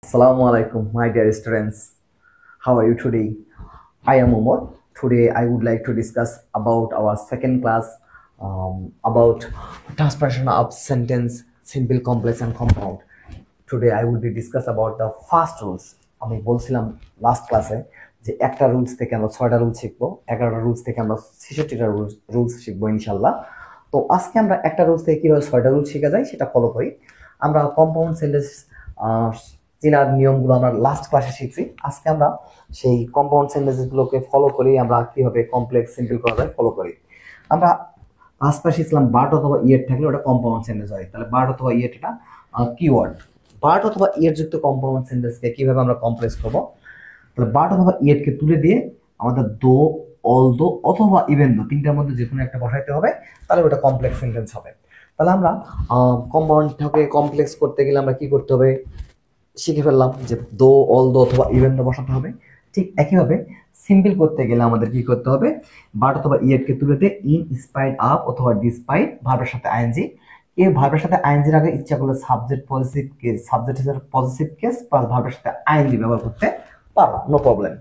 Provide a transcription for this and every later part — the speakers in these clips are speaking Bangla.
Assalamu alaikum, my dear students. How are you today? I am Umar. Today, I would like to discuss about our second class about transformation of sentence, simple, complex, and compound. Today, I will be discuss about the first rules. আমি বলছিলাম লাস্ট ক্লাসে যে একটা রুলস থেকে আমরা 6টা রুল শিখবো, 11টা রুলস থেকে আমরা 66টা রুলস শিখবো ইনশাআল্লাহ। তো আজকে আমরা একটা রুলস থেকে কিভাবে 6টা রুল শেখা যায় সেটা ফলো করি। আমরা কম্পাউন্ড সেন্টেন্স চেনার নিয়মগুলো আমরা লাস্ট ক্লাসে শিখছি। আজকে আমরা সেই কম্পাউন্ড সেন্টেন্সগুলোকে ফলো করি, আমরা কিভাবে কমপ্লেক্স সিম্পল করা যায় ফলো করি। আমরা লাস্ট ক্লাসে শিখলাম বার্ড অথবা ইয়েট থাকলে ওটা কম্পাউন্ড সেন্টেন্স হয়। তাহলে বার্ড অথবা ইয়েট এটা কিওয়ার্ড। বার্ড অথবা ইয়েট যুক্ত কম্পাউন্ড সেন্টেন্সকে কিভাবে আমরা কমপ্লেক্স করবো? তাহলে বার্ড অথবা ইয়েটকে তুলে দিয়ে আমাদের দো, অলদো অথবা ইভেন দো তিনটার মধ্যে যে কোনো একটা বসাইতে হবে, তাহলে ওটা কমপ্লেক্স সেন্টেন্স হবে। তাহলে আমরা কম্পাউন্ডটাকে কমপ্লেক্স করতে গেলে আমরা কি করতে হবে শিখে ফেললাম যে দো, অলদো অথবা ইভেন দো বসাতে হবে। ঠিক একইভাবে সিম্পল করতে গেলে আমাদের কি করতে হবে? বার্ড অথবা ইয়েটকে তুলে দিয়ে ইন স্পাইট আপ অথবা ডিসপাইট ভার্বের সাথে আইএনজি। এই ভার্বের সাথে আইএনজির আগে ইচ্ছা করলে সাবজেক্ট পজিটিভ কেস, সাবজেক্ট হিসেবে পজিটিভ কেস প্লাস ভার্বের সাথে আইএনজি ব্যবহার করতে পারো, নো প্রবলেম।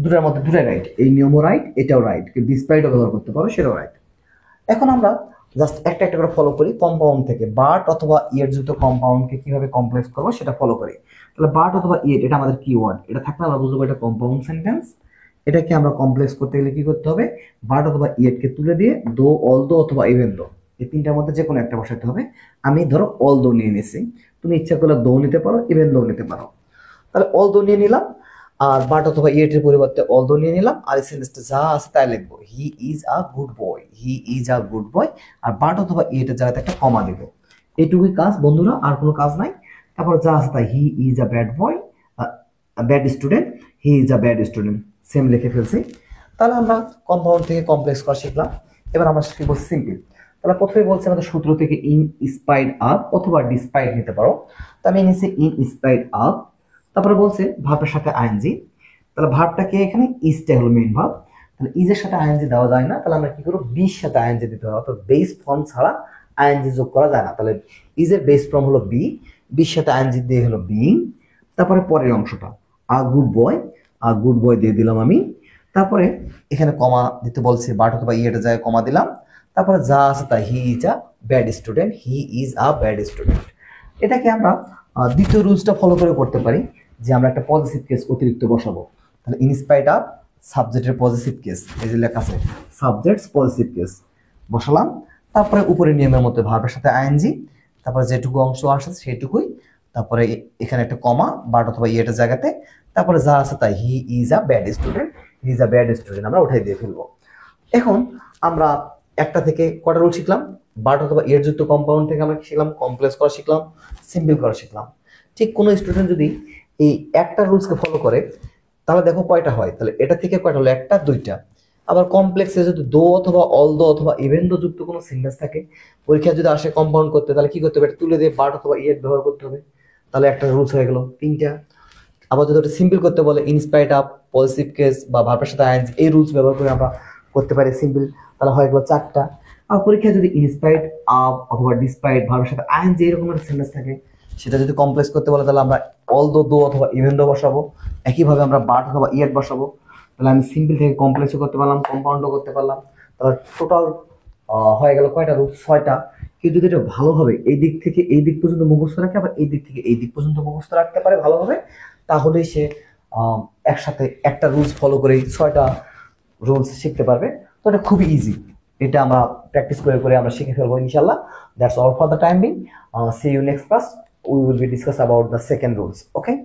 দুটোর মধ্যে দুটোই রাইট, এই নিয়মও রাইট, এটাও রাইট, ডিসপাইটও ব্যবহার করতে পারো, সেটাও রাইট। এখন আমরা জাস্ট একটা একটা করে ফলো করি। কম্পাউন্ড থেকে বার্ড অথবা ইয়েট যুক্ত কম্পাউন্ডকে কিভাবে কমপ্লেক্স করবো সেটা ফলো করি। তাহলে বার্ড অথবা ইয়েট এটা আমাদের কিওয়ার্ড, এটা থাকলে আমরা বুঝবো এটা কম্পাউন্ড সেন্টেন্স। এটাকে আমরা কমপ্লেক্স করতে গেলে কি করতে হবে? বার্ড অথবা ইয়েটকে তুলে দিয়ে দো, অলদো অথবা ইভেন দো এই তিনটার মধ্যে যে কোনো একটা বসাতে হবে। আমি ধরো অলদো নিয়ে নিছি, তুমি ইচ্ছা করলে দো নিতে পারো, ইভেন দো নিতে পারো। তাহলে অলদো নিয়ে নিলাম, আর বার্ড অথবা ইয়েটের পরিবর্তে অলদো নিয়ে নিলাম, আর এই সেন্টেন্সটা যা আছে তাই লিখবো, he is a good boy, he is a good boy. আর বার্ড অথবা ইয়েটের জায়গাতে একটা কমা দেবো, এইটুকুই কাজ বন্ধুরা, আর কোনো কাজ নাই। তারপর যা আছে তাই, হি is a bad boy, bad student, he is a bad student, same লিখে ফেলছি। তাহলে আমরা কম্পাউন্ড থেকে কমপ্লেক্স করা শিখলাম। এবার আমরা শিখবো সিম্পল। তাহলে প্রথমে বলছে আমাদের সূত্র থেকে ইন স্পাইট আপ অথবা ডিসপাইট নিতে পারো। তো আমি নিচ্ছি ইন স্পাইট আপ, তারপরে বলছে ভার্বের সাথে আইএনজি। তাহলে ভার্বটাকে এখানে ইজটা হলো মেইন ভার্ব, তাহলে ইজের সাথে আইএনজি দেওয়া যায় না, তাহলে আমরা কি করবো? বির সাথে আইএনজি দিতে হবে, অর্থাৎ বেস ফর্ম ছাড়া আইএনজি যোগ করা যায় না। তাহলে ইজের বেস ফর্ম হলো বি, বির সাথে আইএনজি দিয়ে হলো বিইং। তারপরে পরের অংশটা আ গুড বয়, আ গুড বয় দিয়ে দিলাম আমি। তারপরে এখানে কমা দিতে বলছে, বার্ড অথবা ইয়েটের জায়গায় কমা দিলাম। তারপরে যা আছে তাই, হি is a bad student, he is a bad student. এটাকে আমরা দ্বিতীয় রুলসটা ফলো করে করতে পারি যে আমরা একটা পজিটিভ কেস অতিরিক্ত বসাবো। তাহলে ইনস্পাইট আপ সাবজেক্টের পজিটিভ কেস, এই যে লেখা আছে সাবজেক্টস পজিটিভ কেস বসালাম। তারপরে উপরে নিয়মের মধ্যে ভার্বের সাথে আইএনজি, তারপরে যেটুকু অংশ আসে সেইটুকুই, তারপরে এখানে একটা কমা বার্ড অথবা ইয়েটের জায়গাতে, তারপরে যা আছে তাই, হি is a bad student, he is a bad student আমরা উঠাই দিয়ে ফেলবো। এখন আমরা একটা থেকে কটা রুল শিখলাম? বার্ড অথবা ইয়েট যুক্ত কম্পাউন্ড থেকে আমরা শিখলাম কমপ্লেক্স করা শিখলাম, সিম্পল করা শিখলাম। ঠিক কোনো স্টুডেন্ট যদি এই একটা রুলসকে ফলো করে তাহলে দেখো কয়টা হয়। তাহলে এটা থেকে কয়টা হলো? একটা, দুইটা। আবার কমপ্লেক্সে যদি দো অথবা অলদো অথবা ইভেন দো যুক্ত কোনো সেন্টেন্স থাকে, পরীক্ষা যদি আসে কম্পাউন্ড করতে, তাহলে কি করতে হবে? এটা তুলে দিয়ে বার্ড অথবা ইয়েট ব্যবহার করতে হবে। তাহলে একটা রুলস হয়ে গেল, তিনটা। আবার যদি ওটা সিম্পল করতে বলে, ইনস্পাইট আপ পজিটিভ কেস বা ভার্বের সাথে আইএনজি, এই রুলস ব্যবহার করে আমরা করতে পারি সিম্পল, তাহলে হয়ে গেল চারটা। আর পরীক্ষায় যদি ইনস্পাইট আপ অথবা ডিসপাইট ভার্বের সাথে আইএনজি এরকম একটা সেন্টেন্স থাকে, সেটা যদি কমপ্লেক্স করতে বলে, তাহলে আমরা অলদো, দো অথবা ইভেন দো বসাবো। একইভাবে আমরা বার্ড অথবা ইয়েট বসাবো। তাহলে আমি সিম্পল থেকে কমপ্লেক্সও করতে পারলাম, কম্পাউন্ডও করতে পারলাম। তাহলে টোটাল হয়ে গেল কয়টা রুল? 6টা। কেউ যদি এটা ভালোভাবে এই দিক থেকে এই দিক পর্যন্ত মুখস্থ রাখে, আবার এই দিক থেকে এই দিক পর্যন্ত মুখস্থ রাখতে পারে ভালোভাবে, তাহলেই সে একসাথে একটা রুলস ফলো করে 6টা রুলস শিখতে পারবে। তো এটা খুবই ইজি, এটা আমরা প্র্যাকটিস করে করে আমরা শিখে ফেলবো ইনশাল্লাহ। That's all for the time being. See you next class. We will be discuss about the second rules. Okay.